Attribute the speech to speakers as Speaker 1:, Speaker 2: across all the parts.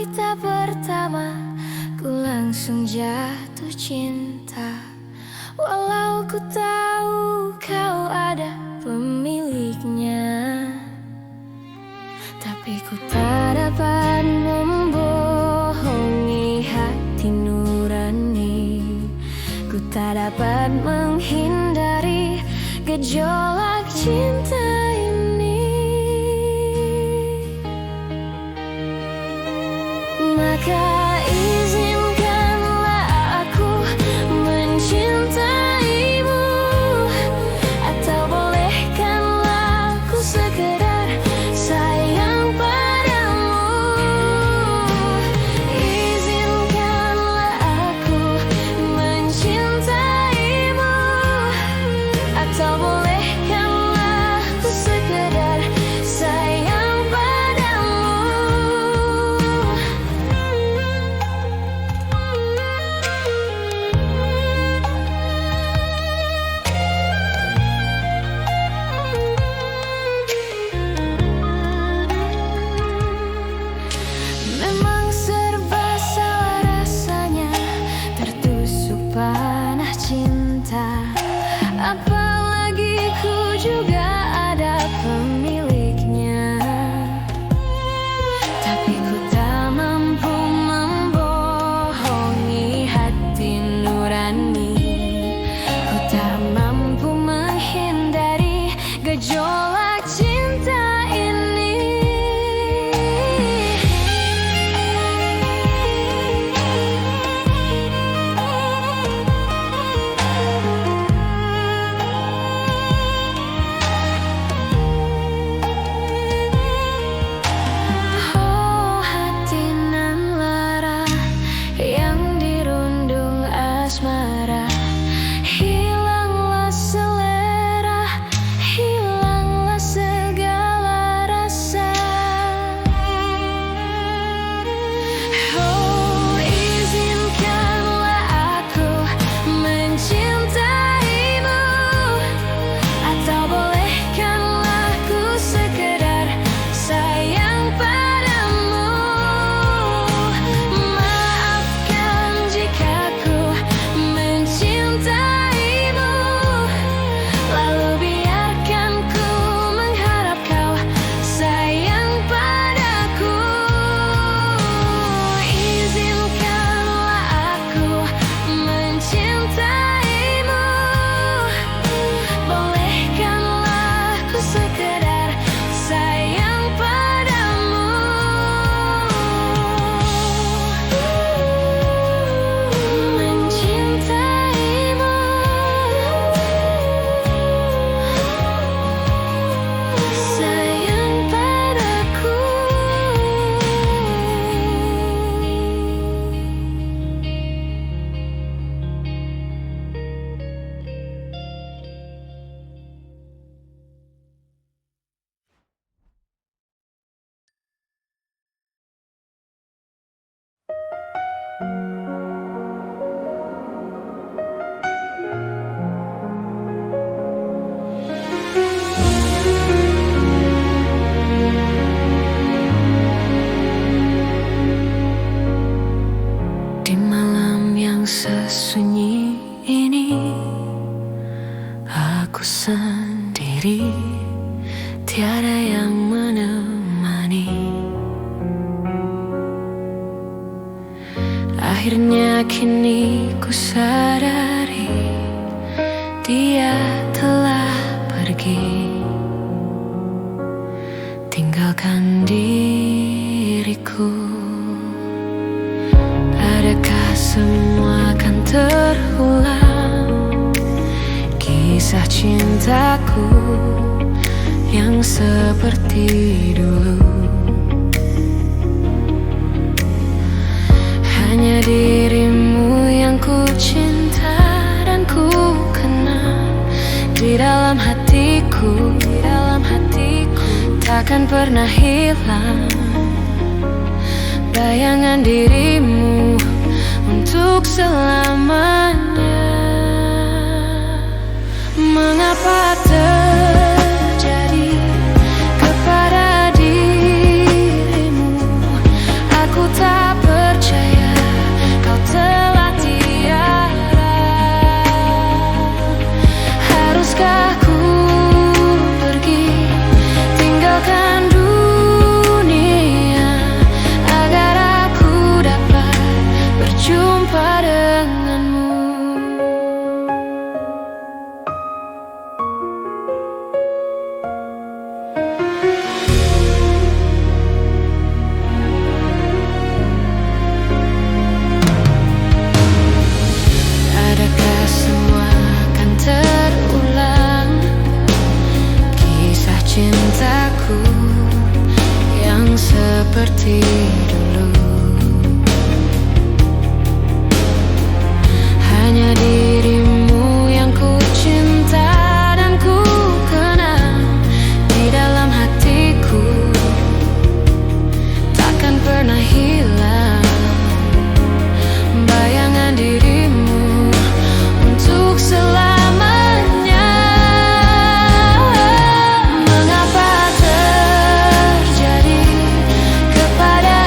Speaker 1: kita pertama, ku langsung jatuh cinta. Walau ku tahu kau ada pemiliknya, tapi ku tak dapat membohongi hati nurani. Ku tak dapat menghindari gejolak cinta ini. Maka izinkanlah aku mencintaimu, atau bolehkanlah aku sekedar sayang padamu. Izinkanlah aku mencintaimu, atau bolehkanlah aku sekedar sayang padamu. Memang serba salah rasanya, tertusuk panah cinta. Apalagi ku juga ada pemiliknya, tapi ku tak mampu membohongi hati nurani. Ku tak mampu menghindari gejolak cinta ini. Oh hati nan lara yang dirundung asmara, hilanglah selera, hilanglah segala rasa. Oh izinkanlah aku mencintaimu, atau bolehkanlah ku sekedar sayang padamu. Maafkan jika ku mencintaimu, lalu biarkan ku mengharap kau sayang padaku. Izinkanlah aku mencintaimu, bolehkanlah ku sekedar sayang padamu. Mencintaimu, sayang padaku. Di malam yang sesunyi ini, aku sendiri, tiada yang menemani. Akhirnya kini ku sadari dia telah pergi, tinggalkan diriku. Adakah semua akan terulang, kisah cintaku yang seperti dulu? Hanya dirimu yang ku cinta dan ku kenal. Di dalam hatiku, takkan pernah hilang bayangan dirimu untuk selamanya. Mengapa terjadi kepada dirimu? Aku tak seperti dulu. Hanya dirimu yang ku cinta dan ku kenal di dalam hatiku, takkan pernah hilang bayangan dirimu untuk selamanya. Mengapa terjadi kepada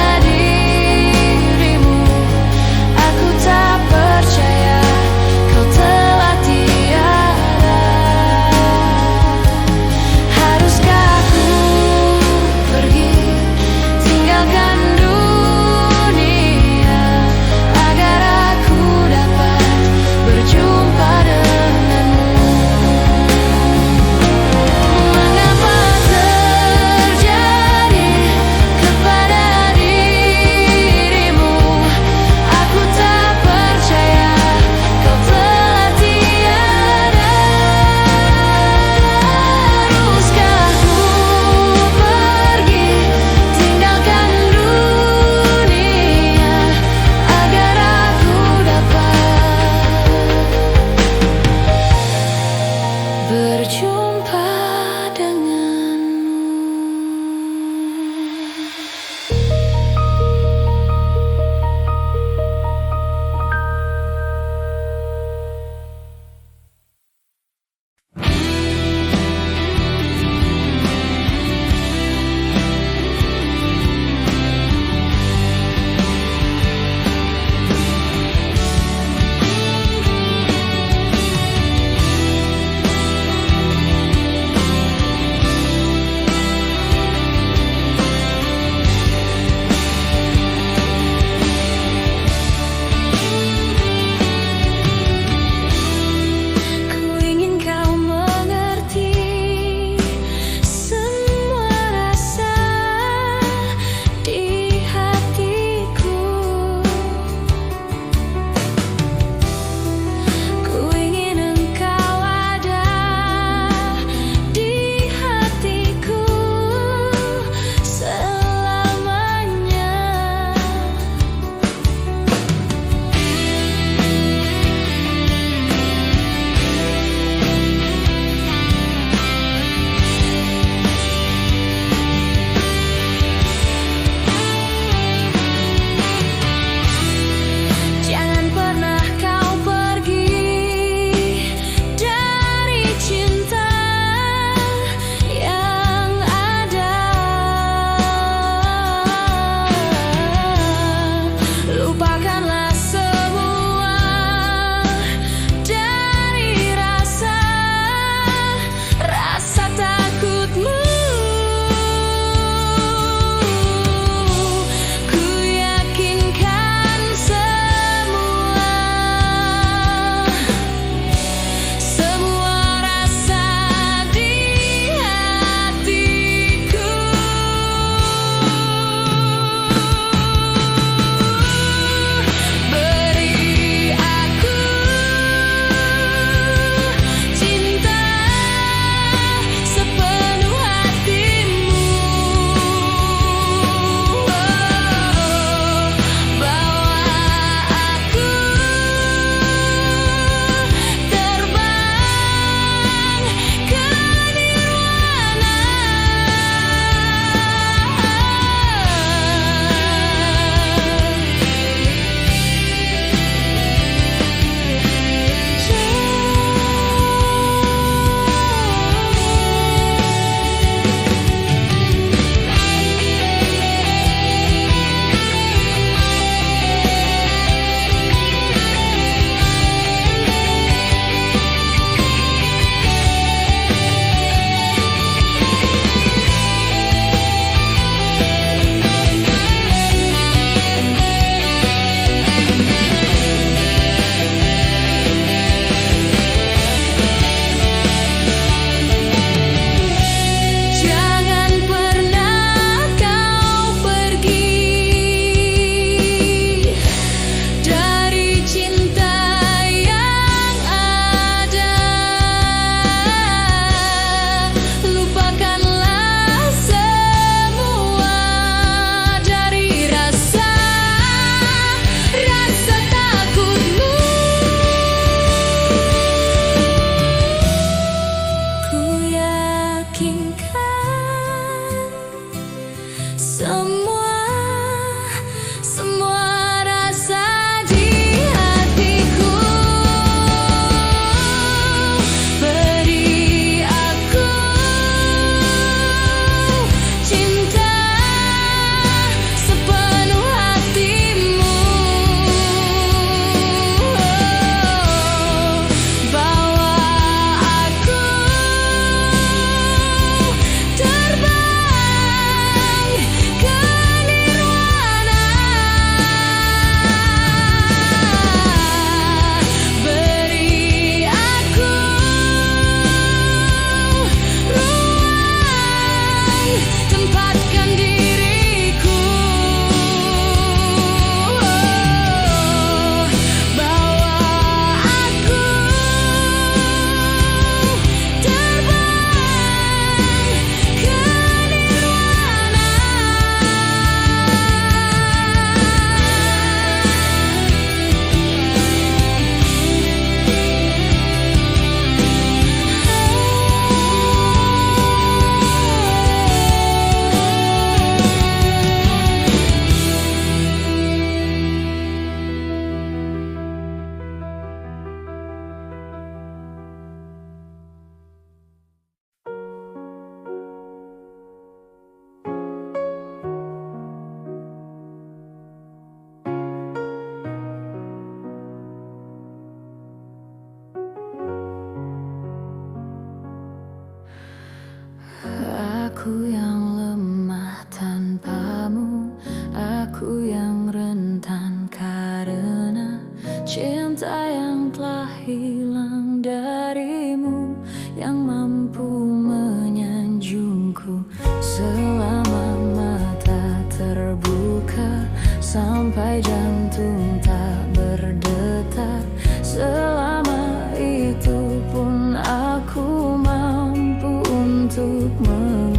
Speaker 1: Aku yang lemah tanpamu, aku yang rentan karena cinta yang telah hilang darimu, yang mampu menyanjungku selama mata terbuka, sampai jantung tak berdetak. Selama itu pun aku mampu untuk mengenangmu.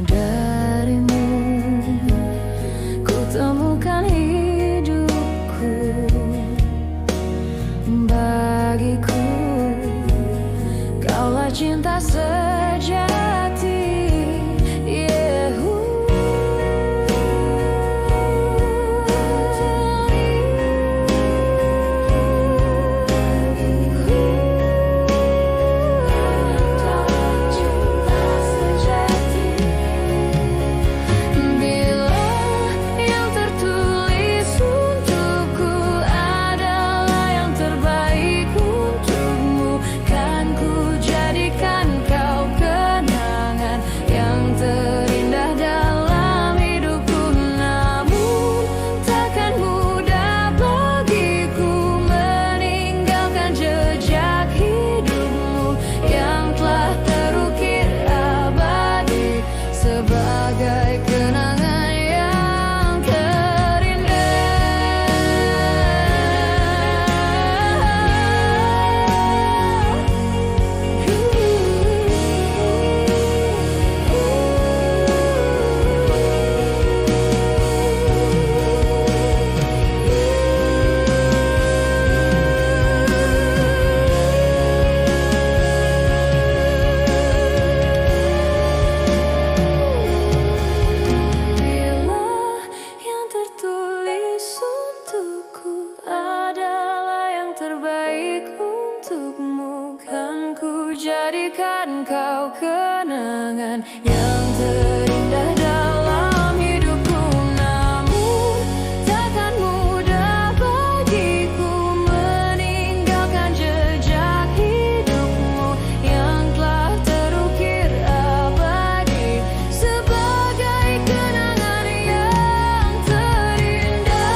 Speaker 1: Darimu ku temukan hidupku, bagiku kaulah cinta sejati. Jadikan kau kenangan yang terindah dalam hidupku. Namun takkan mudah bagiku meninggalkan jejak hidupmu yang telah terukir abadi sebagai kenangan yang terindah.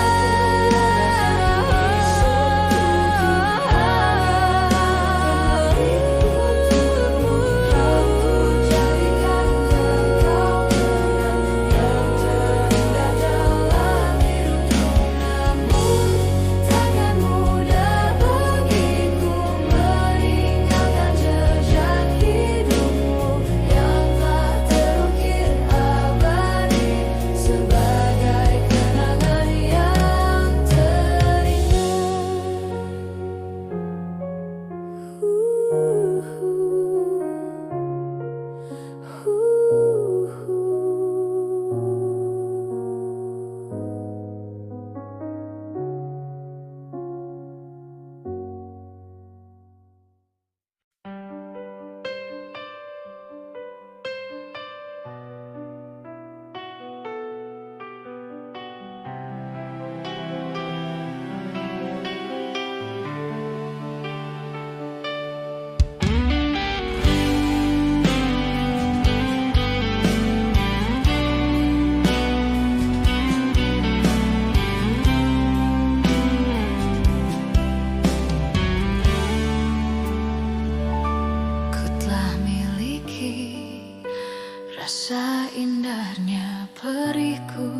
Speaker 1: Rasa indahnya perihku,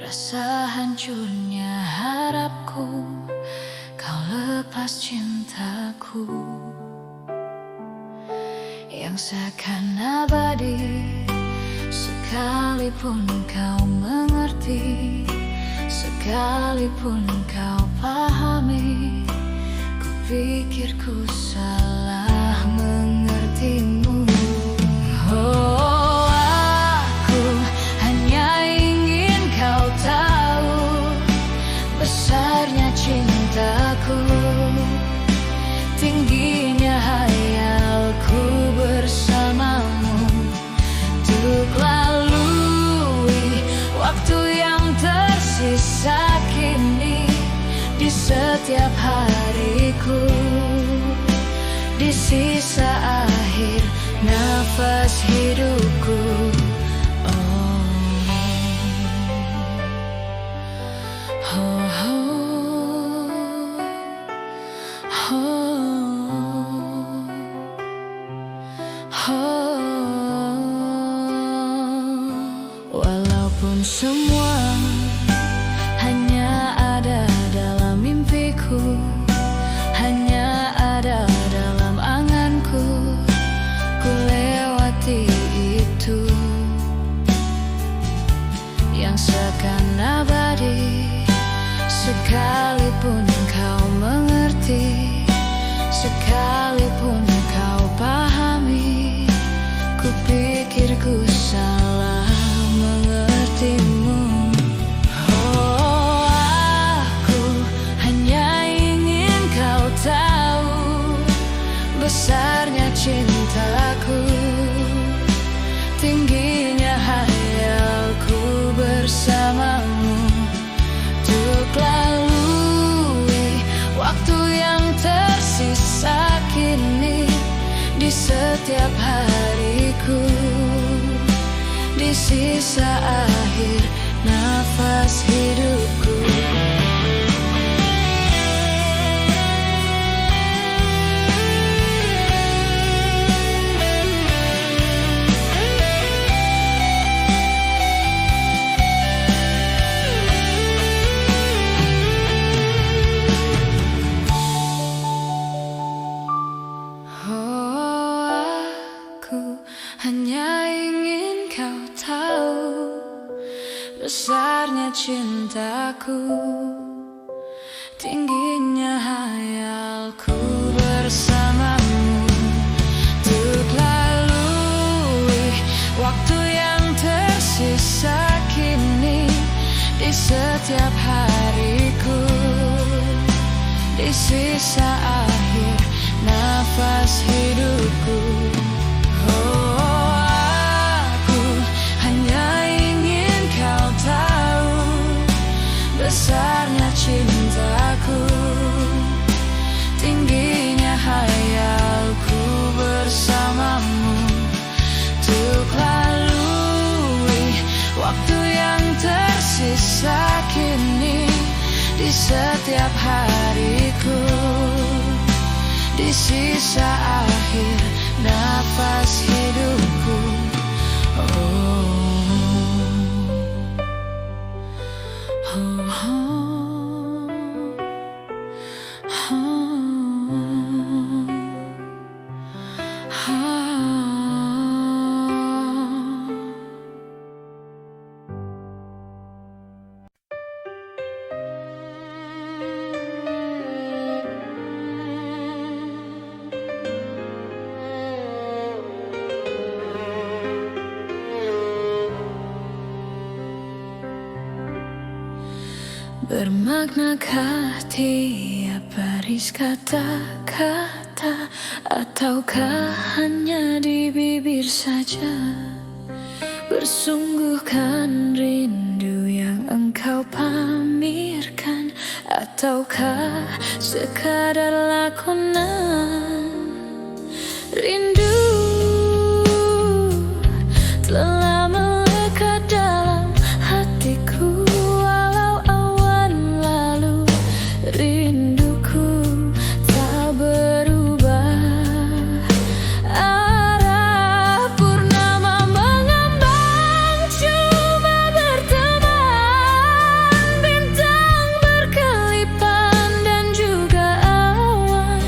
Speaker 1: rasa hancurnya harapku, kau lepas cintaku yang seakan abadi. Sekalipun kau mengerti, sekalipun kau pahami, ku pikir ku salah mengertimu. Oh, aku hanya ingin kau tahu besarnya cintaku, tingginya hayalku bersamamu, untuk lalui waktu yang tersisa kini di setiap hariku, di sisa akhir nafas. nafas hidupku. Walaupun semua hanya ada dalam mimpiku, hanya ada dalam anganku, ku lewati itu yang seakan abadi. Sekalipun kau mengerti, sekalipun kau pahami, ku pikir ku salah mengertimu. Oh, aku hanya ingin kau tahu besarnya cintaku, tingginya hayalku bersamamu. Untuk lalui waktu yang tersisa kini, di setiap hariku, di sisa akhir nafas hidupku. Hanya ingin kau tahu besarnya cintaku, tingginya hayalku bersamamu. Untuk lalui waktu yang tersisa kini, di setiap hariku, di sisa akhir nafas hidupku. Besarnya cintaku, tingginya hayalku bersamamu. Untuk lalui waktu yang tersisa kini, di setiap hariku, di sisa akhir nafas hidupku. Bermaknakah tiap baris kata-kata, ataukah hanya di bibir saja? Bersungguhkan rindu yang engkau pamerkan, ataukah sekadar lakonan? Rindu telah melekat dalam hatiku. Rinduku tak berubah. Arah purnama mengambang, cuma berteman. Bintang berkelipan dan juga awan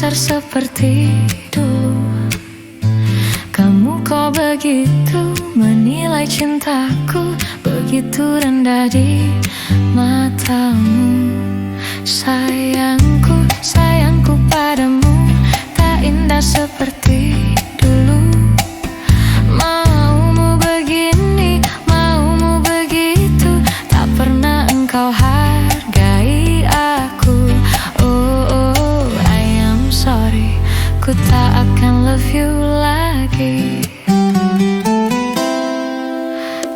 Speaker 1: besar seperti dulu. Kamu kok begitu menilai cintaku, begitu rendah di matamu. Sayangku, sayangku padamu tak indah seperti dulu. Maumu begini, maumu begitu, tak pernah engkau hargai aku. Oh, oh, I am sorry, ku tak akan love you lagi.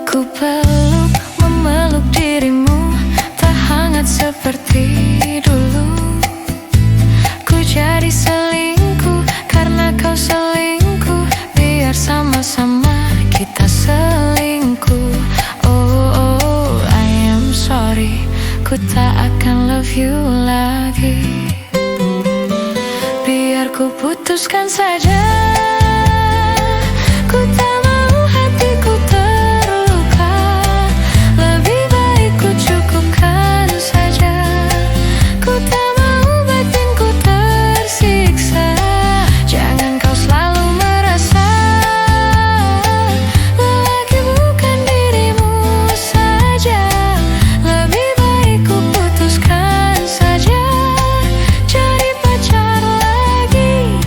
Speaker 1: Ku peluk, memeluk dirimu, tak hangat seperti dulu. Ku jadi selingkuh karena kau selingkuh, biar sama-sama kita selingkuh. Oh, oh, I am sorry, ku tak akan love you lagi. Biar ku putuskan saja, ku tak mau hatiku terluka. Lebih baik ku cukupkan saja, ku tak mau batinku tersiksa. Jangan kau selalu merasa lelaki bukan dirimu saja. Lebih baik ku putuskan saja, cari pacar lagi.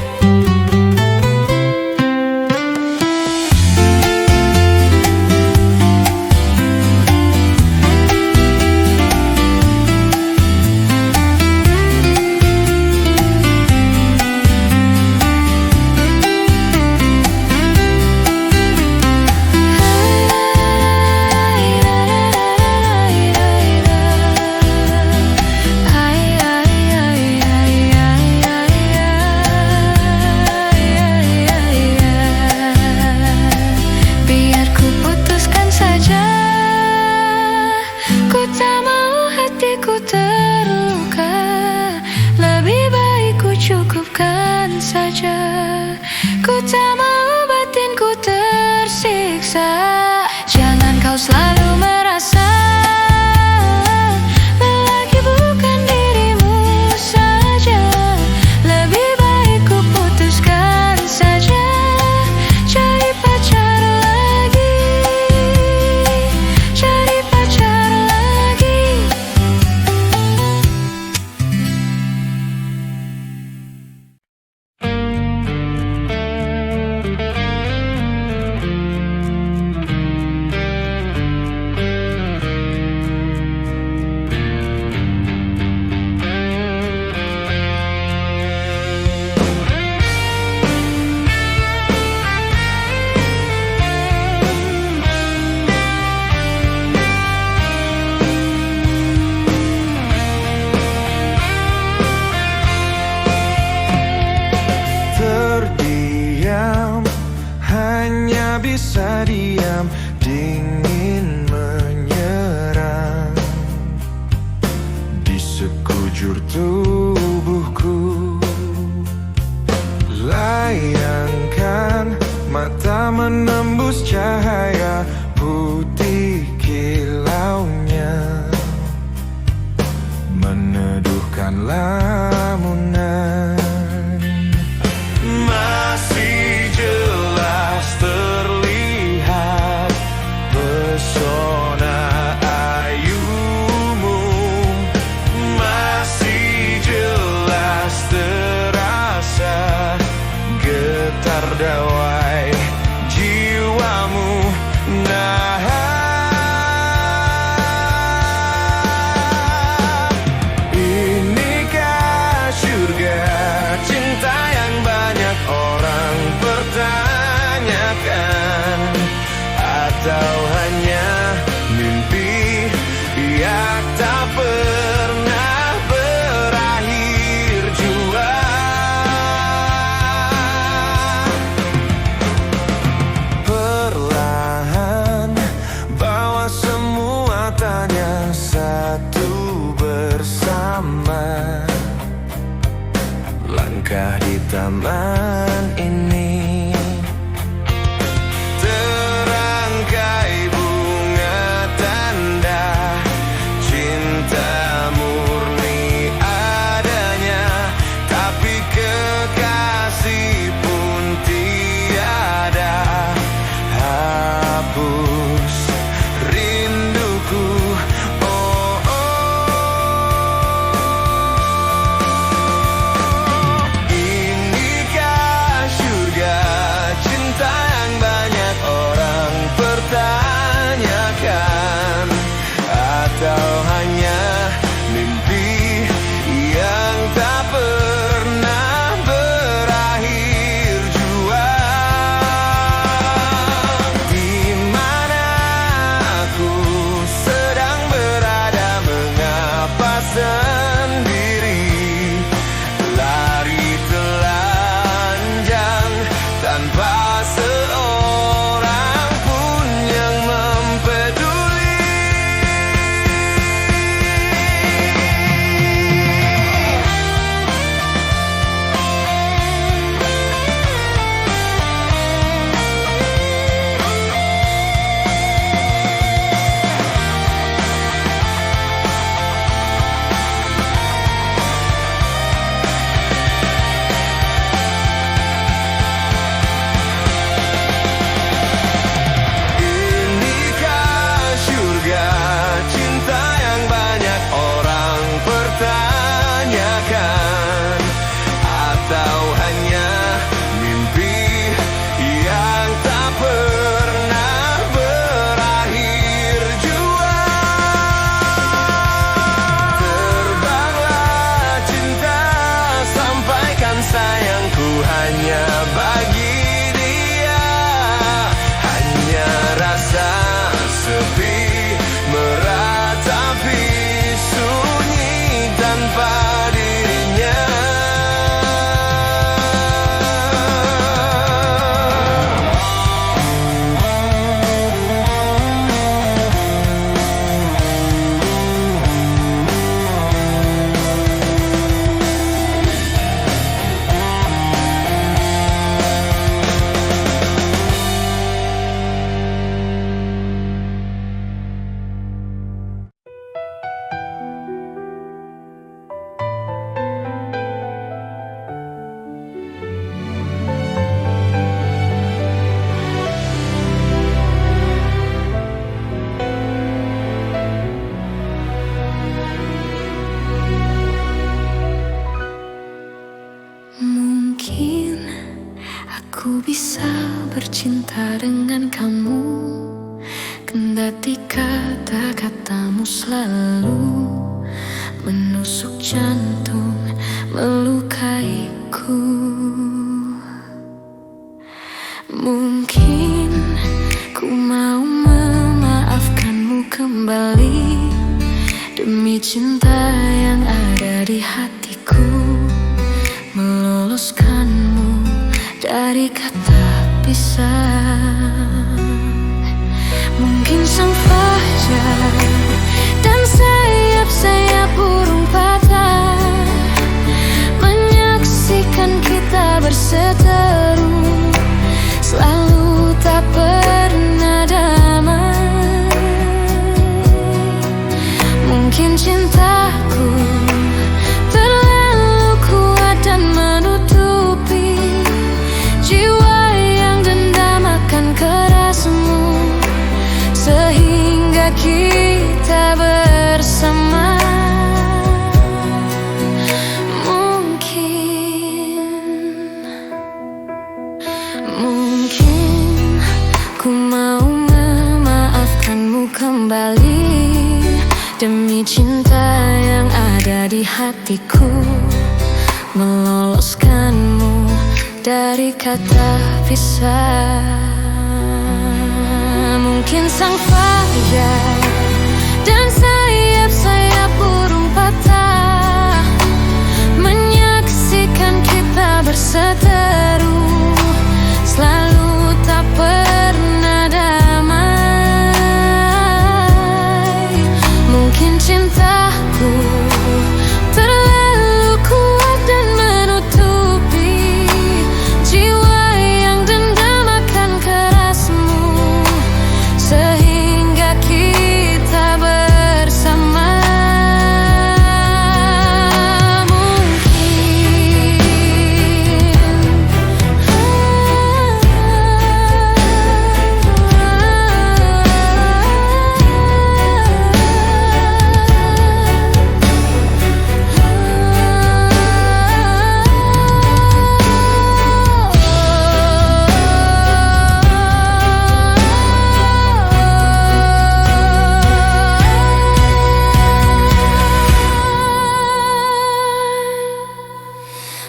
Speaker 1: Biar ku putuskan saja, ku tak mau hatiku terluka. Lebih baik ku cukupkan saja, ku tak mau batinku tersiksa. Jangan kau selalu merasa lelaki bukan dirimu saja. Lebih baik ku putuskan saja, cari pacar lagi, cari pacar lagi.
Speaker 2: Terdiam, hanya bisa diam, dingin menyerang di sekujur tubuhku. Layangkan mata menembus cahaya putih kilaunya, meneduhkan lamunan. Masih jelas terlihat pesona ayumu, masih jelas terasa getar dawai jiwamu. Nah, inikah surga cinta yang banyak orang pertanyakan, atau hanya mimpi yang tak pernah berakhir jua? Perlahan bawa semua tanya satu bersama, langkah di taman ini. Terangkai sepi, meratapi sunyi tanpa dirinya.
Speaker 1: Mungkin aku bisa bercinta dengan kamu, kendati kata-katamu selalu menusuk jantung, melukaiku. Mungkin ku mau memaafkanmu kembali demi cinta yang ada di hatiku, meloloskanmu dari kata pisah. Mungkin sang fajar dan sayap-sayap burung patah menyaksikan kita berseteru, selalu tak pernah damai. Mungkin cintaku terlalu kuat dan menutupi jiwa yang dendam akan kerasmu, sehingga kita bersama. Mungkin ku mau memaafkanmu kembali demi cinta yang ada di hatiku, meloloskanmu dari kata pisah. Mungkin sang fajar dan sayap-sayap burung patah menyaksikan kita berseteru, selalu tak pernah damai. Mungkin cintaku terlalu kuat dan menutupi jiwa yang dendam akan kerasmu, sehingga kita bersama.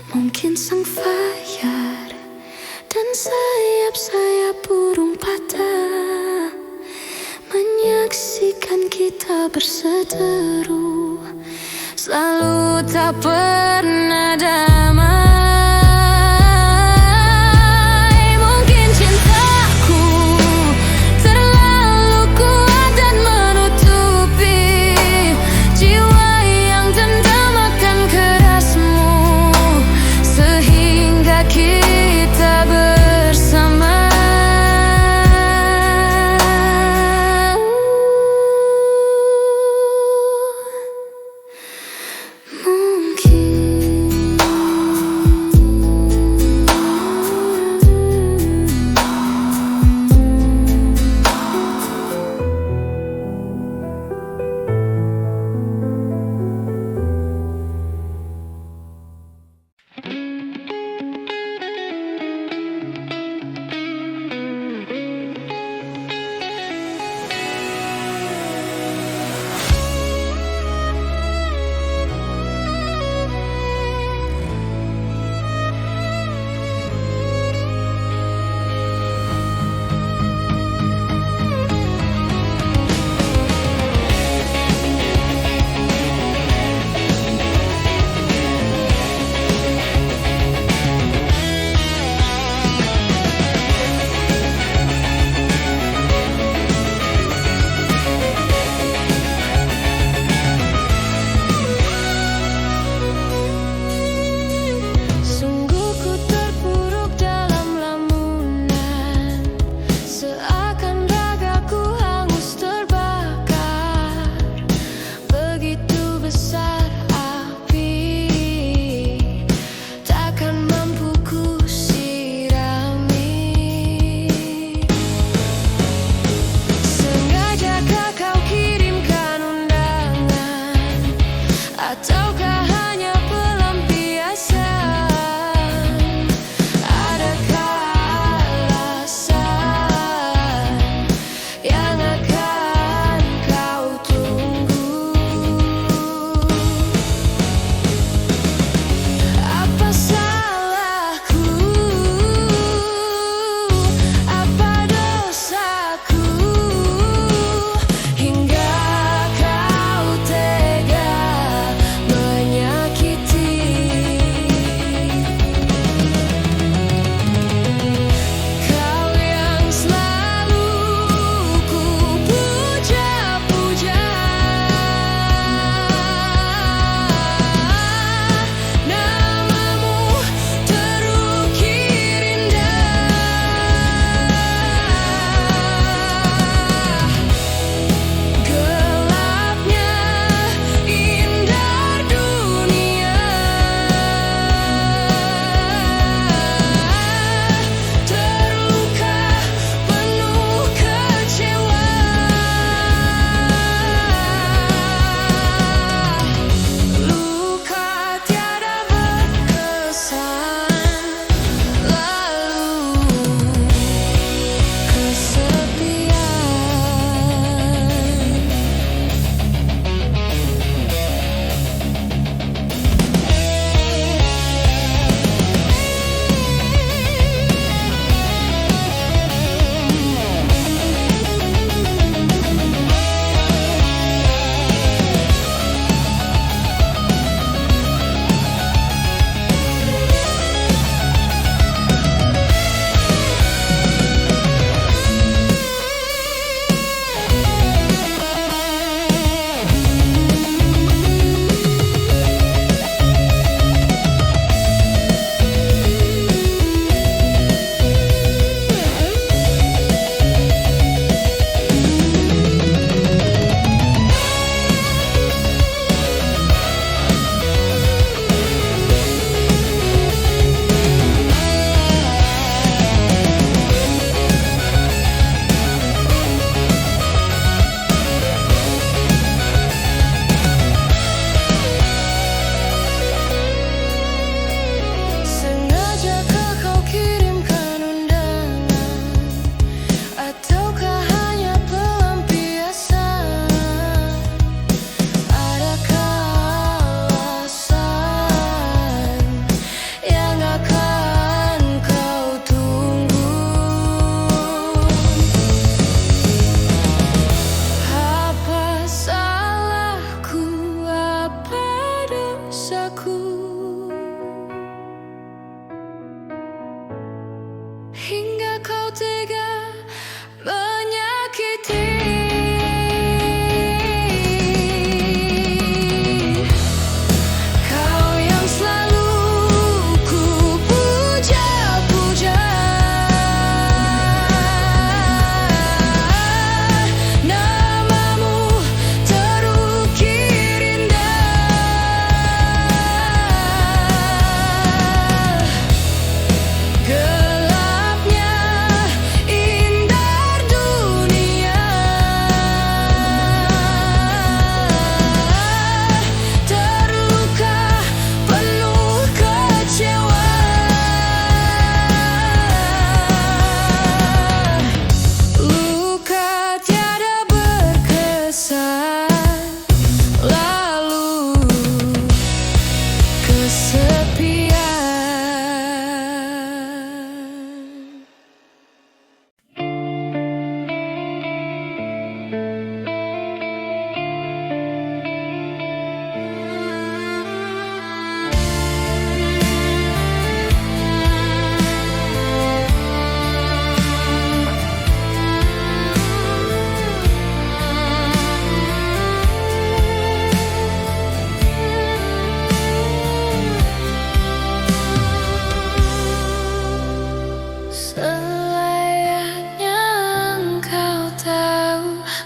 Speaker 1: Mungkin sang fajar dan sayap-sayap burung patah menyaksikan kita berseteru, selalu tak pernah damai. Mungkin cintaku terlalu kuat dan menutupi jiwa yang dendam akan kerasmu, sehingga kita bersama. Mungkin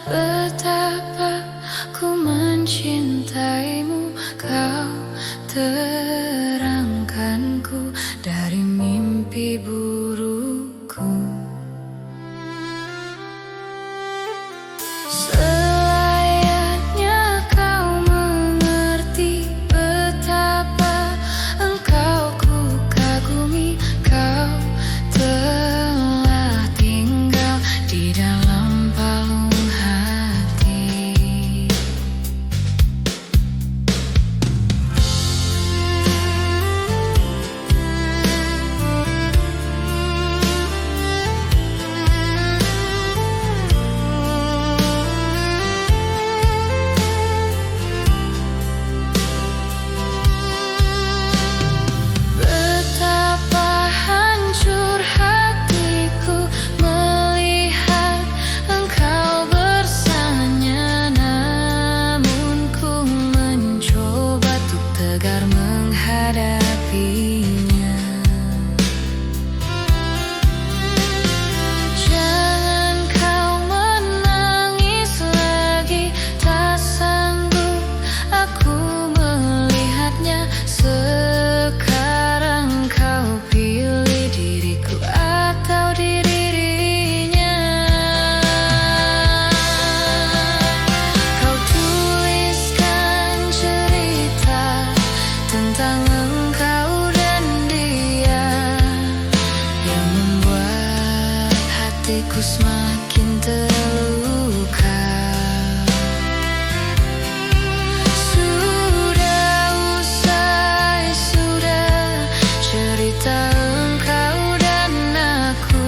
Speaker 1: betapa ku mencintaimu. Kau terangkanku dari mimpi burukku. Selayaknya kau mengerti betapa engkau ku kagumi. Kau telah tinggal di dalam palung hati. Betapa hancur hatiku melihat engkau bersanya, namun ku mencoba untuk tegar menghadapinya. Jangan kau menangis lagi, tak sanggup aku melihatnya. Sekarang kau pilih diriku atau dirinya. Kau tuliskan cerita tentang engkau dan dia yang membuat hatiku semakin terluka. Sudah usai, sudah cerita engkau dan aku.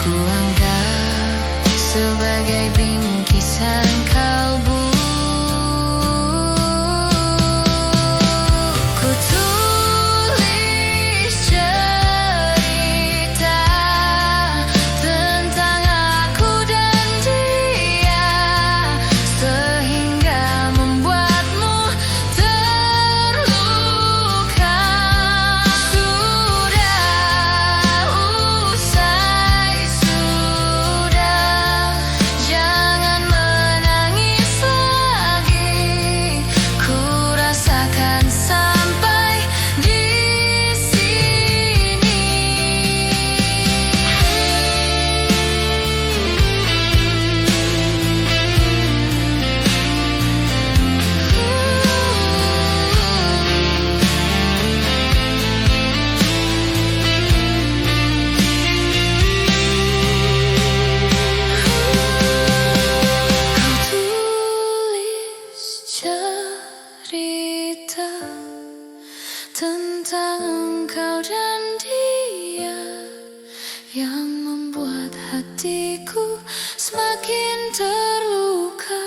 Speaker 1: Ku anggap sebagai bingkisan kalbu. Ku tulis cerita tentang aku dan dia, sehingga membuatmu terluka. Sudah usai, sudah, jangan menangis lagi. Ku rasakan sampai di sini. Kau tulis cerita tentang engkau dan dia yang membuat hatiku semakin terluka.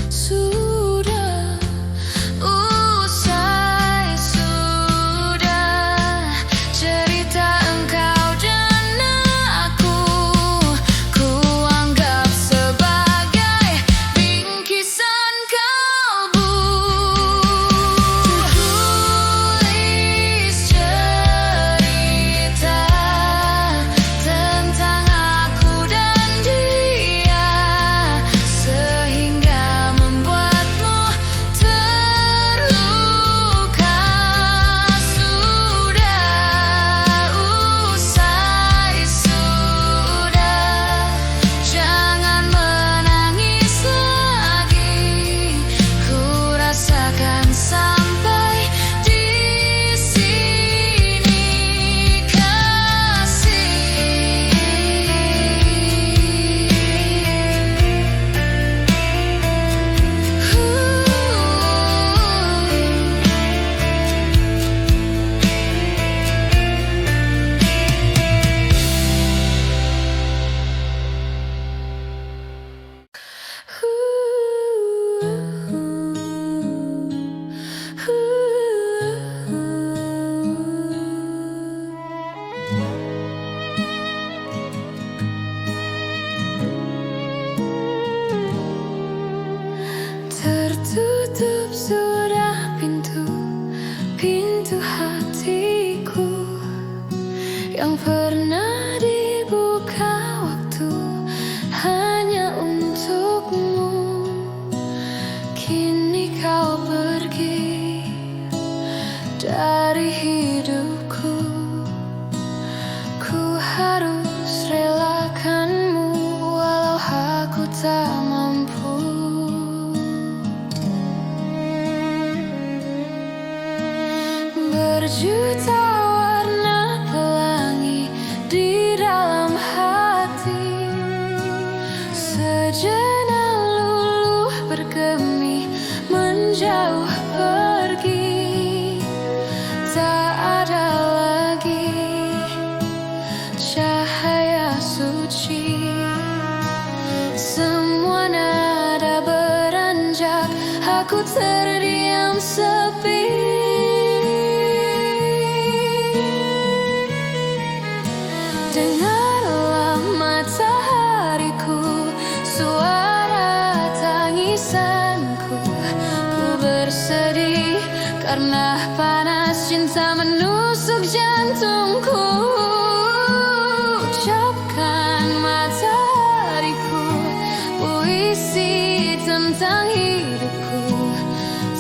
Speaker 1: Sudah usai, sudah cerita engkau dan aku. Ku anggap sebagai bingkisan kalbu. Tulis cerita tentang aku dan dia dari hidupku. Ku harus relakanmu walau aku tak mampu. Berjuta warna pelangi di dalam hati, sejenak luluh bergemi menjauh pergi. Tak ada lagi cahaya suci, semua nada beranjak, aku terdiam sepi. Dengarlah matahariku, suara tangisanku. Ku bersedih karena panas cinta menusuk jantungku. Ucapkan matahariku puisi tentang hidupku,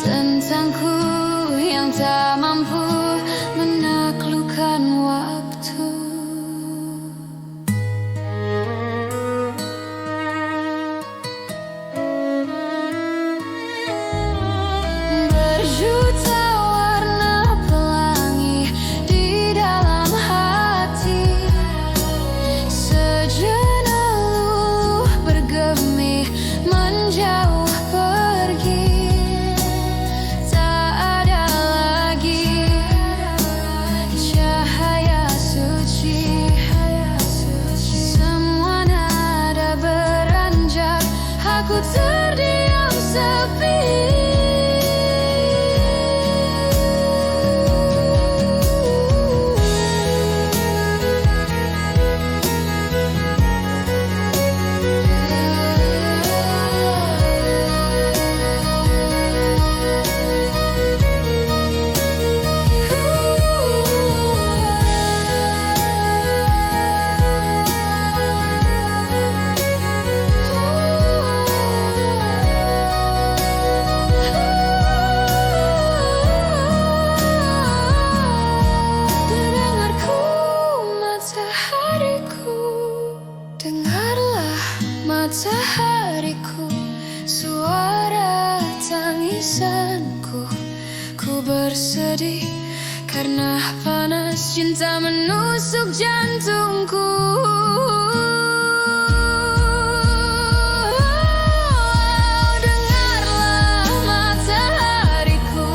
Speaker 1: tentangku yang tak mampu menaklukkan waktu. Berjuta warna pelangi di dalam hati, sejenak luluh bergemi menjauh pergi. Tak ada lagi cahaya suci, semua nada beranjak, aku terdiam sepi. Dengarlah matahariku, suara tangisanku. Ku bersedih karena panas cinta menusuk jantungku. Dengarlah matahariku,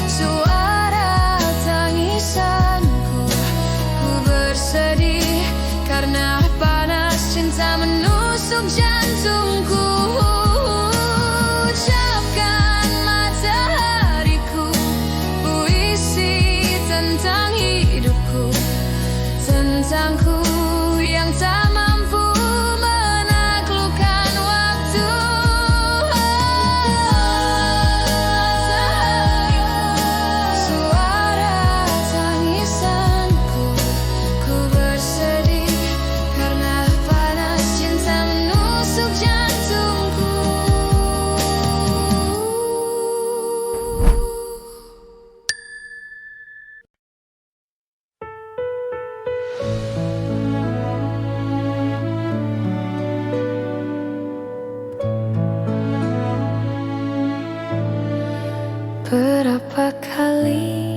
Speaker 1: suara tangisanku. Ku bersedih karena cinta menusuk jantungku. Ucapkan matahariku puisi tentang hidupku, tentangku yang tak mampu menaklukkan waktu. Suara tangisanku, ku bersedih karena panas cinta menusuk jantungku. Berapa kali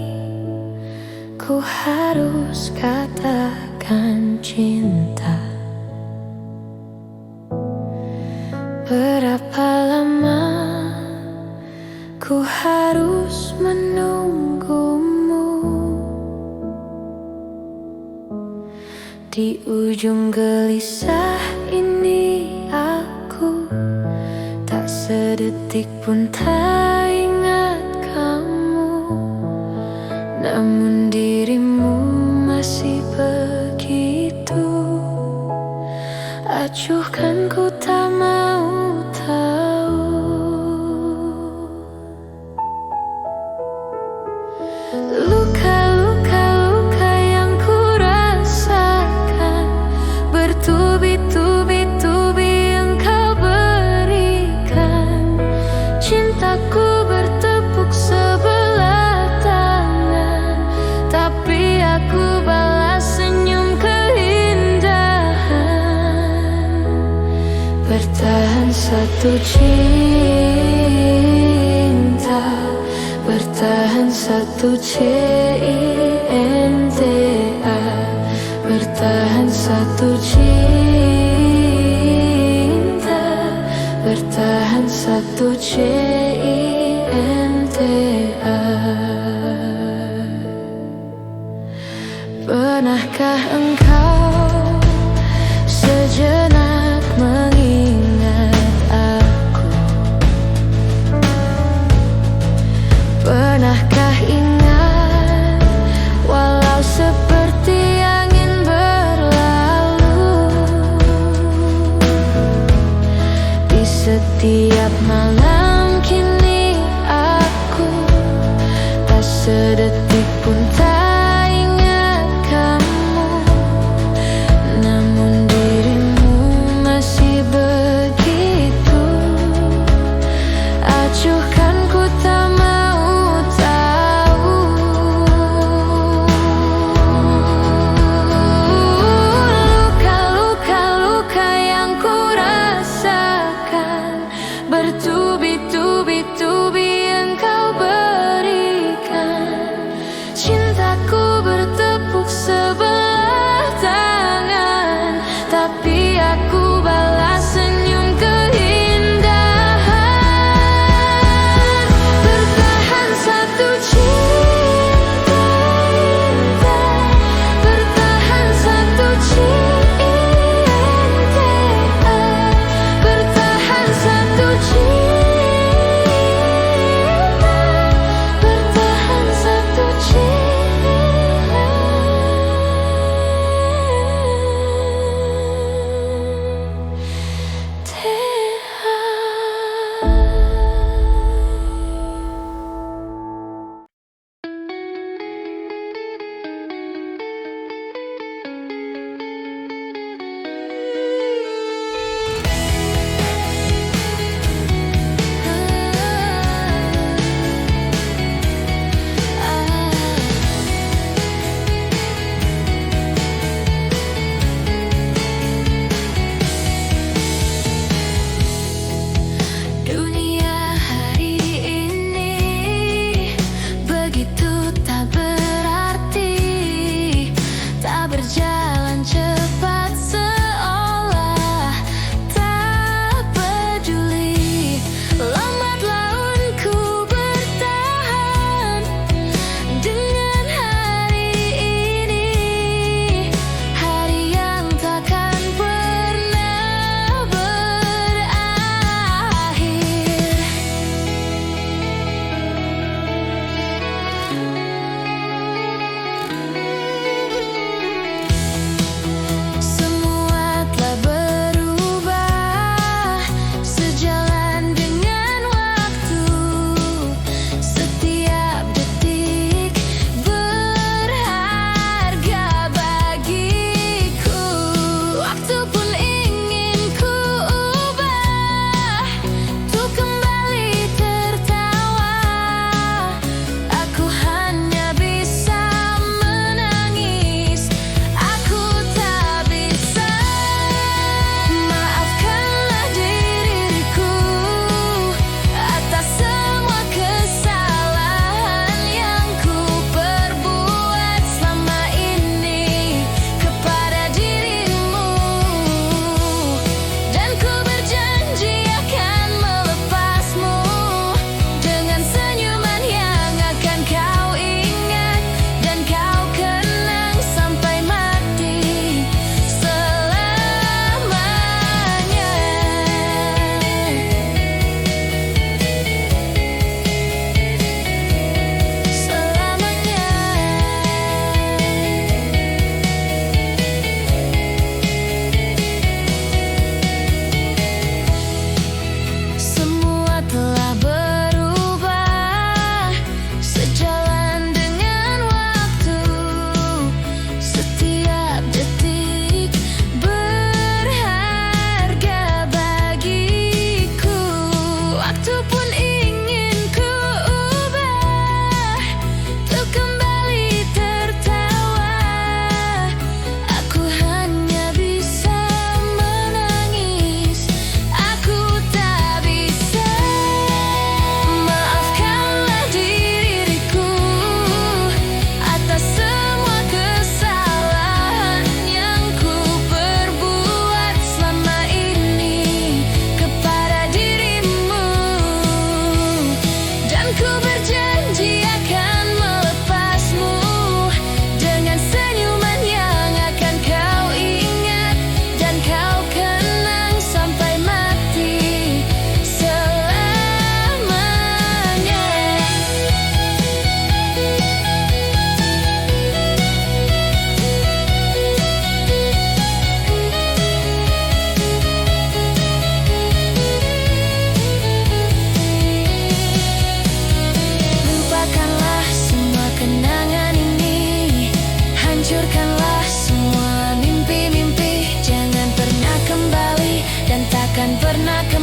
Speaker 1: ku harus katakan cinta? Berapa lama ku harus menunggumu? Di ujung gelisah ini aku tak sedetik pun tak ingat kamu, namun dirimu masih begitu acuhkan, ku tak mau tahu. Luka-luka yang ku rasakan, bertubi-tubi engkau berikan. Cintaku bertepuk sebelah tangan, Bertahan satu cinta, bertahan satu cinta, bertahan satu cinta, bertahan satu cinta. Pernahkah engkau sejenak mengingat aku? Pernahkah ingat walau seperti angin berlalu? Di setiap malam kini aku tak sedetik pun tak ingat kamu, namun dirimu masih begitu acuhkan, ku tak mau tahu. Luka-luka yang ku rasakan, bertubi-tubi engkau berikan. Cintaku bertepuk sebelah tangan, tapi aku balas senyum keindahan. Bertahan satu cinta, bertahan satu cinta, bertahan satu cinta,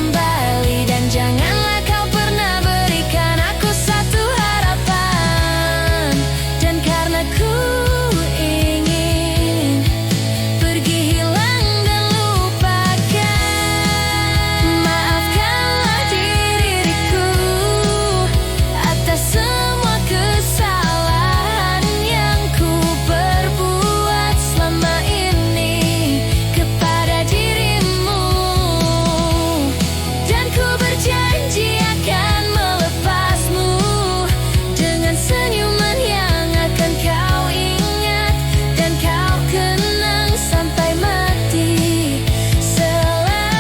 Speaker 1: kembali. Dan janganlah kau pernah berikan aku satu harapan. Dan karena ku ingin pergi hilang dan lupakan, maafkanlah diriku atas semua kesalahan yang ku perbuat selama ini kepada dirimu. Dan ku berjanji akan melepasmu dengan senyuman yang akan kau ingat dan kau kenang sampai mati selamanya.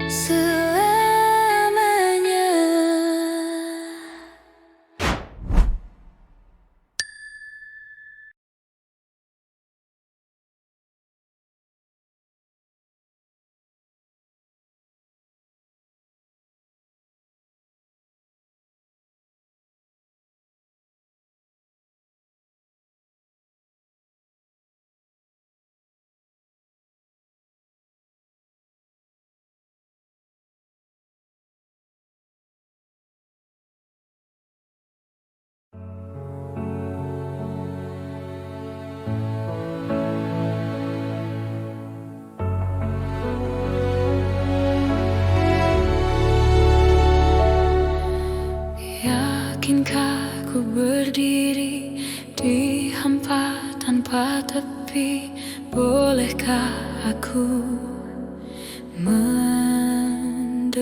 Speaker 1: Selamanya. Yakinkah ku berdiri di hampa tanpa tepi? Bolehkah aku mendengarmu?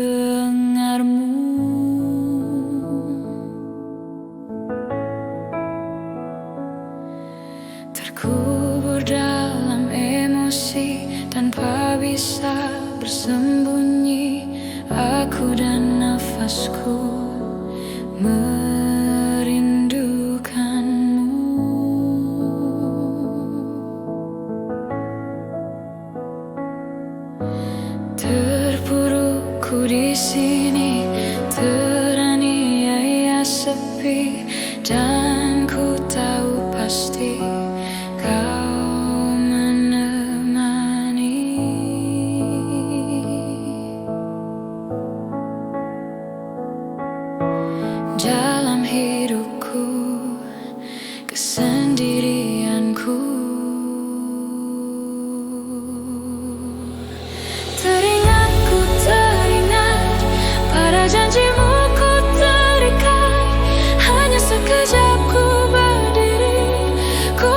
Speaker 1: Terkubur dalam emosi tanpa bisa bersembunyi, aku dan nafasku merindukanmu. Terpuruk ku di sini, teraniaya sepi, dan ku tahu pasti kau menemani. Dalam hidupku, kesendirianku, teringat pada janjimu ku terikat. Hanya sekejap ku berdiri, ku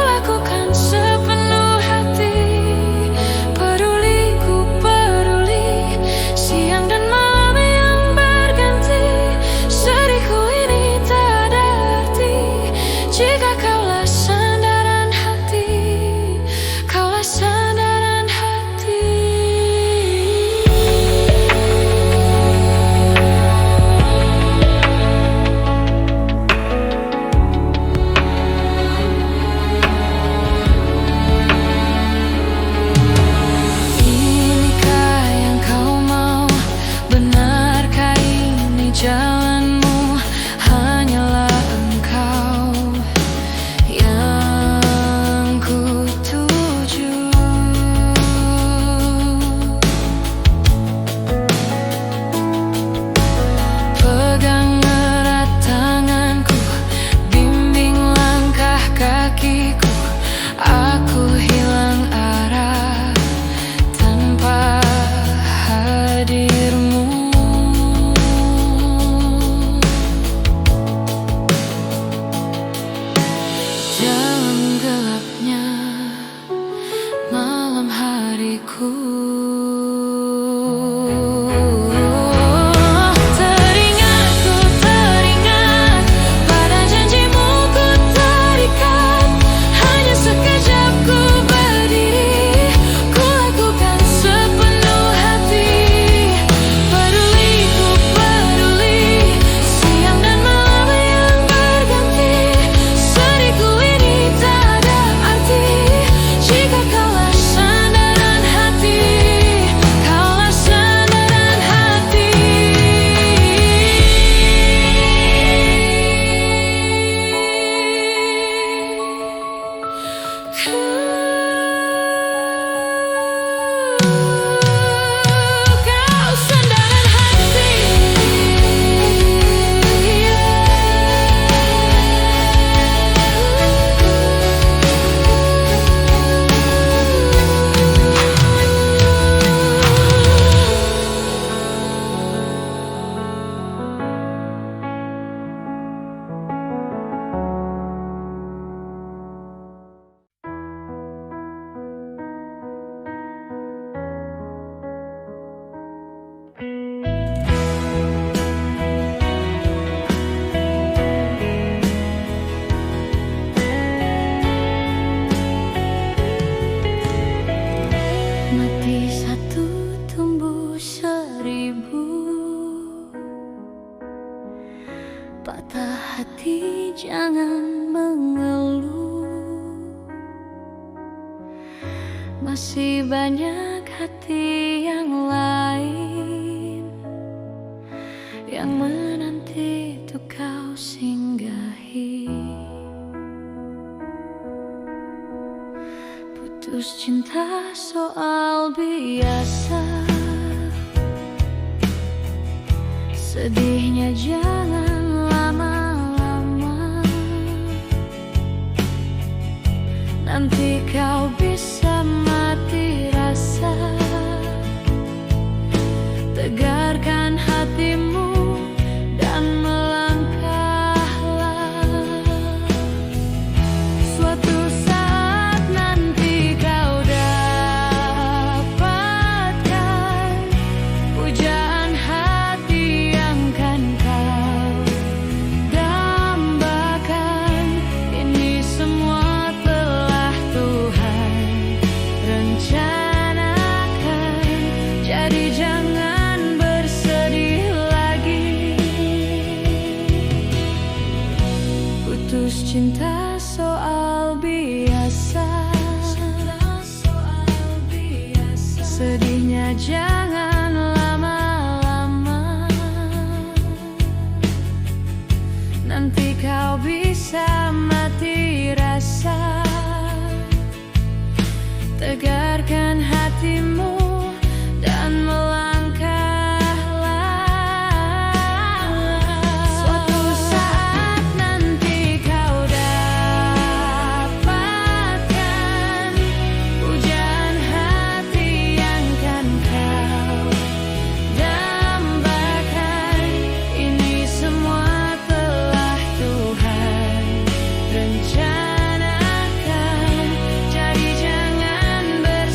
Speaker 1: Kau sandaran hati. Mati satu tumbuh seribu, patah hati jangan mengeluh. Masih banyak hati yang lain yang menanti untuk kau singgahi. Putus cinta soal biasa, sedihnya jangan lama-lama. Nanti kau bisa mati rasa. Tegarkan hatimu dan melangkahlah. Suatu saat nanti kau dapatkan pujaan hati yang kan kau dambakan. Ini semua telah Tuhan rencanakan, jadi jangan bersedih lagi. Putus cinta soal biasa, sedihnya jangan lama-lama. Nanti kau bisa mati rasa. Tegarkan hatimu dan melangkahlah. Suatu saat nanti kau dapatkan pujaan hati yang kan kau dambakan. Ini semua telah Tuhan rencanakan, jadi jangan bersedih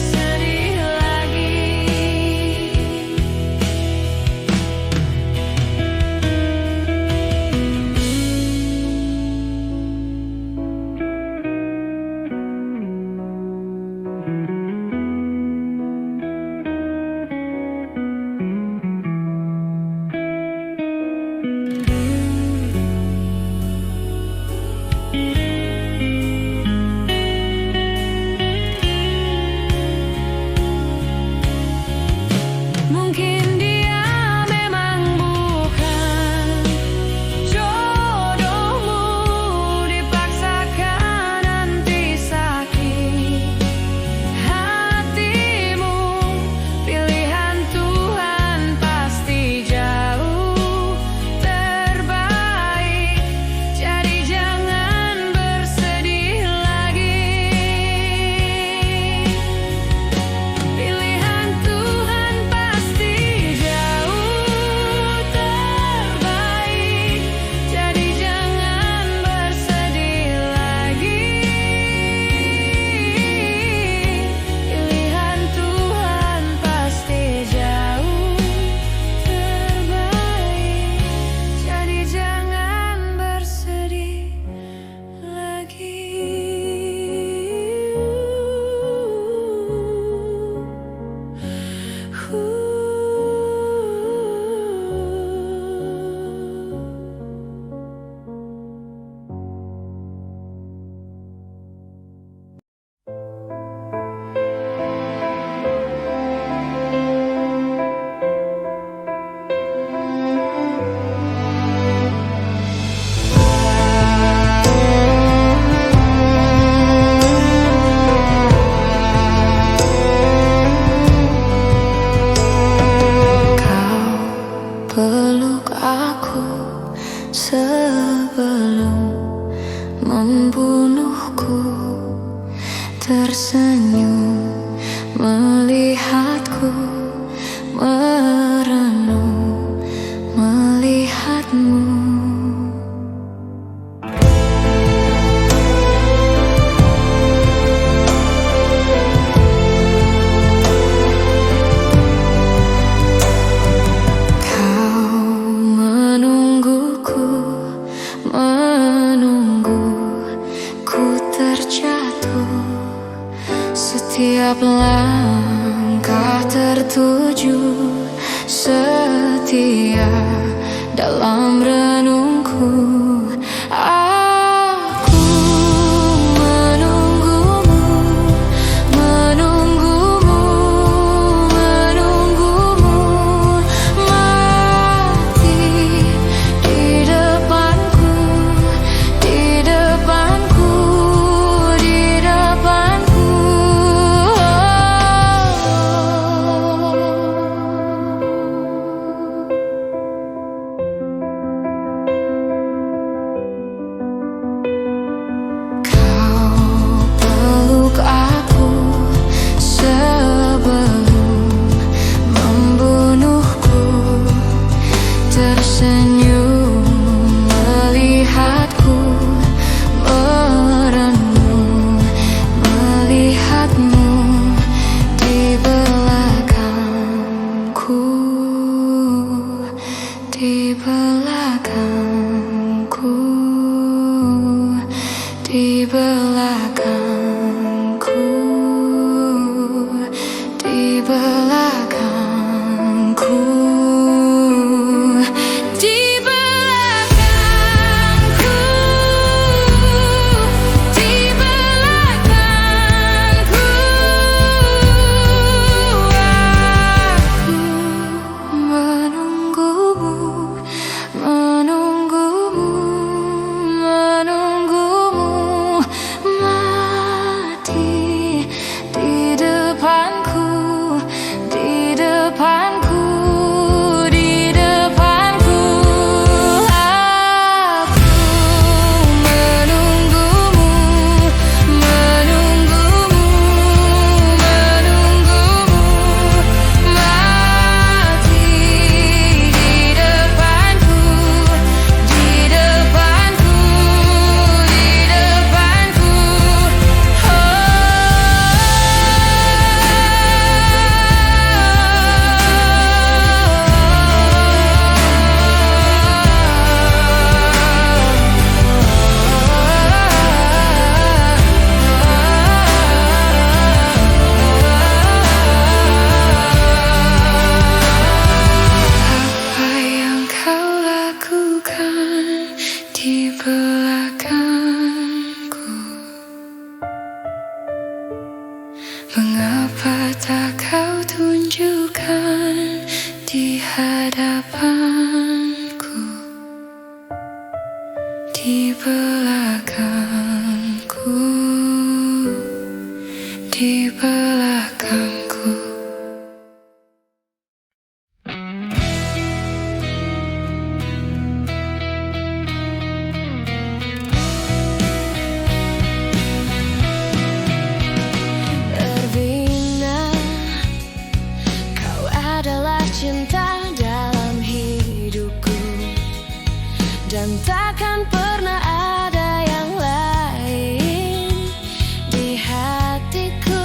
Speaker 1: tersenyum melihatku, merenung melihatmu. Setiap langkah tertuju setia dalam renungku. Aku menunggumu, menunggumu, menunggumu mati di depanku, di depanku, di depanku. Tersenyum melihatku, merenung melihatmu di belakangku, di belakangku, di belakangku, di belakangku. Di belakangku, mengapa tak kau tunjukkan di hadapanku? Di belakangku, di belakangku. Cinta dalam hidupku, dan takkan pernah ada yang lain di hatiku.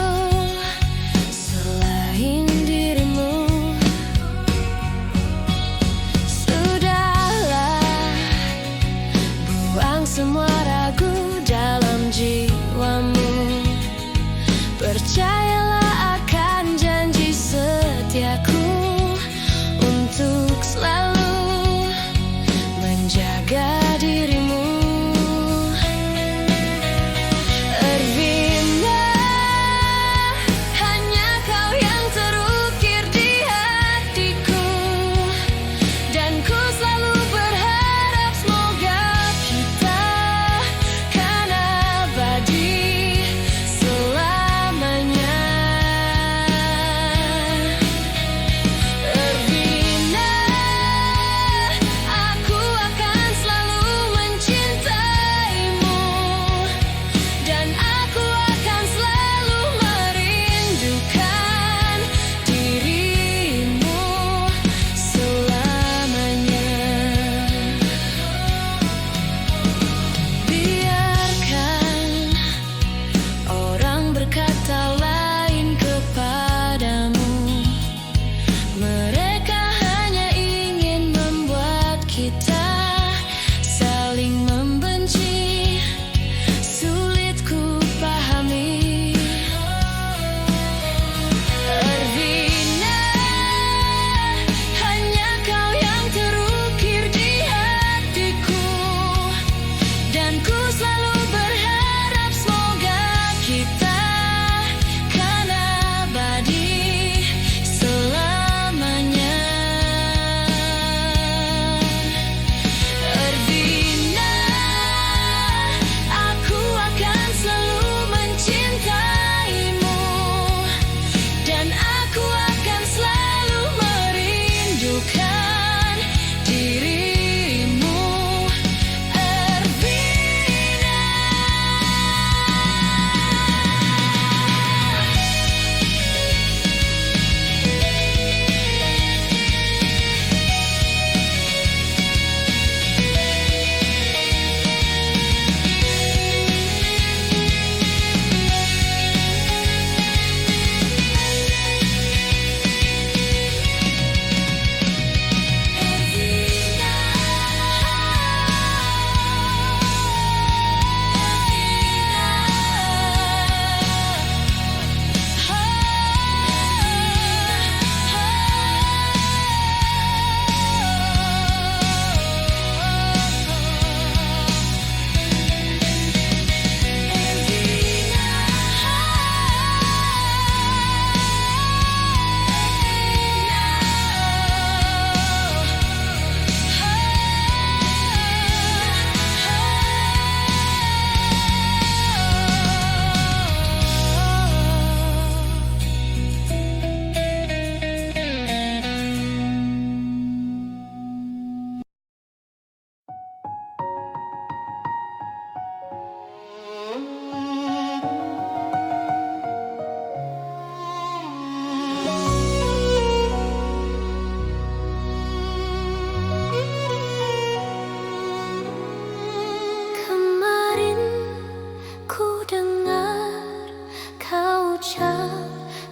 Speaker 1: mengucap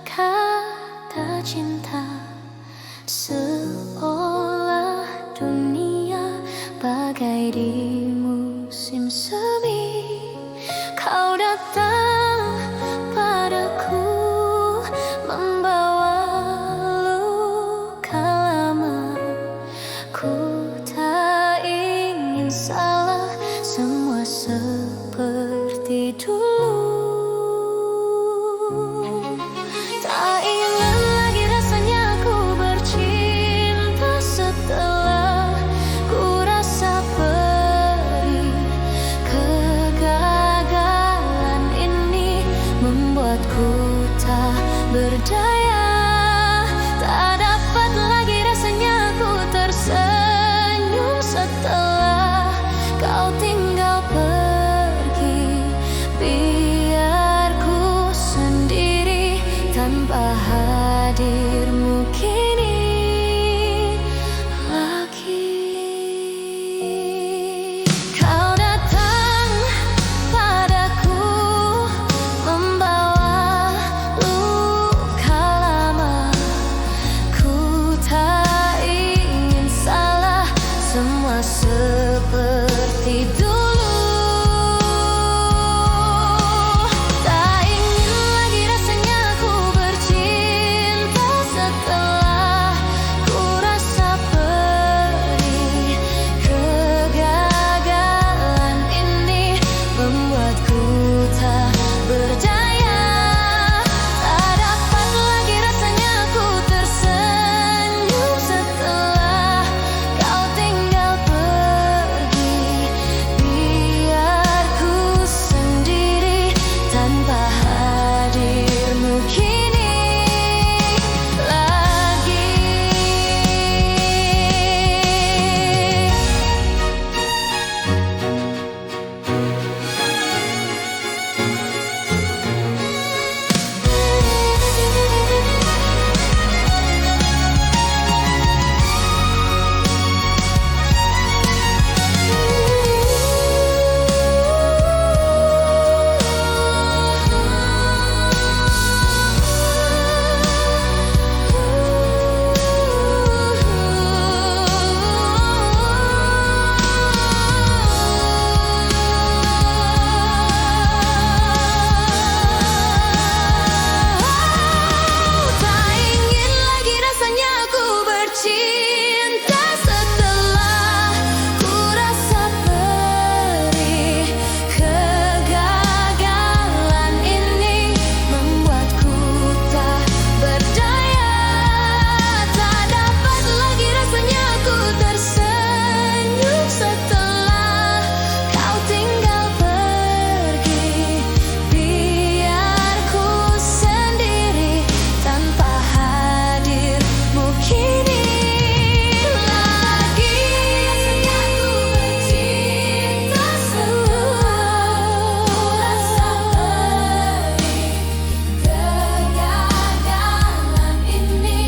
Speaker 1: kata cinta, seolah dunia bagai di musim semi. Kau datang padaku membawa luka lama. Ku tak ingin salah, semua seperti dulu. Tak ingat lagi rasanya ku bercinta setelah ku rasa perih. Kegagalan ini membuatku tak berdaya. Tak dapat lagi rasanya ku tersenyum setelah kau tinggal pergi. Biar ku sendiri tanpa hadirmu kini lagi. Kau datang padaku membawa luka lama. Ku tak ingin salah, semua seperti dulu. Tak ingin lagi rasanya ku bercinta setelah ku rasa perih. Kegagalan ini membuatku tak berdaya. Tak dapat lagi rasanya ku tersenyum setelah kau tinggal pergi. Biar ku sendiri tanpa hadirmu kini lagi. Tak ingin lagi rasanya ku bercinta setelah ku rasa perih. Kegagalan ini membuatku tak berdaya. Tak dapat lagi rasanya ku tersenyum setelah kau tinggal pergi. Biar ku sendiri tanpa hadirmu kini lagi. Rasanya ku bercinta setelah ku rasa perih. Kegagalan ini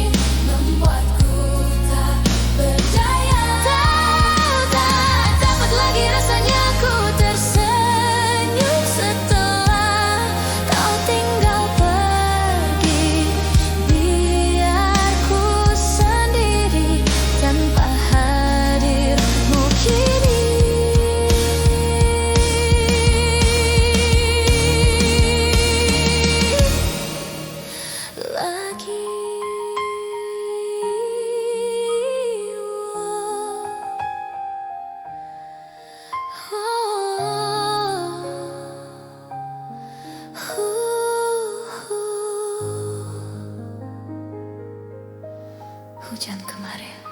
Speaker 1: membuatku tak berdaya. Tak dapat lagi rasanya ku tersenyum setelah kau tinggal pergi. Biar ku sendiri tanpa hadirmu kini lagi. Hujan kemarin.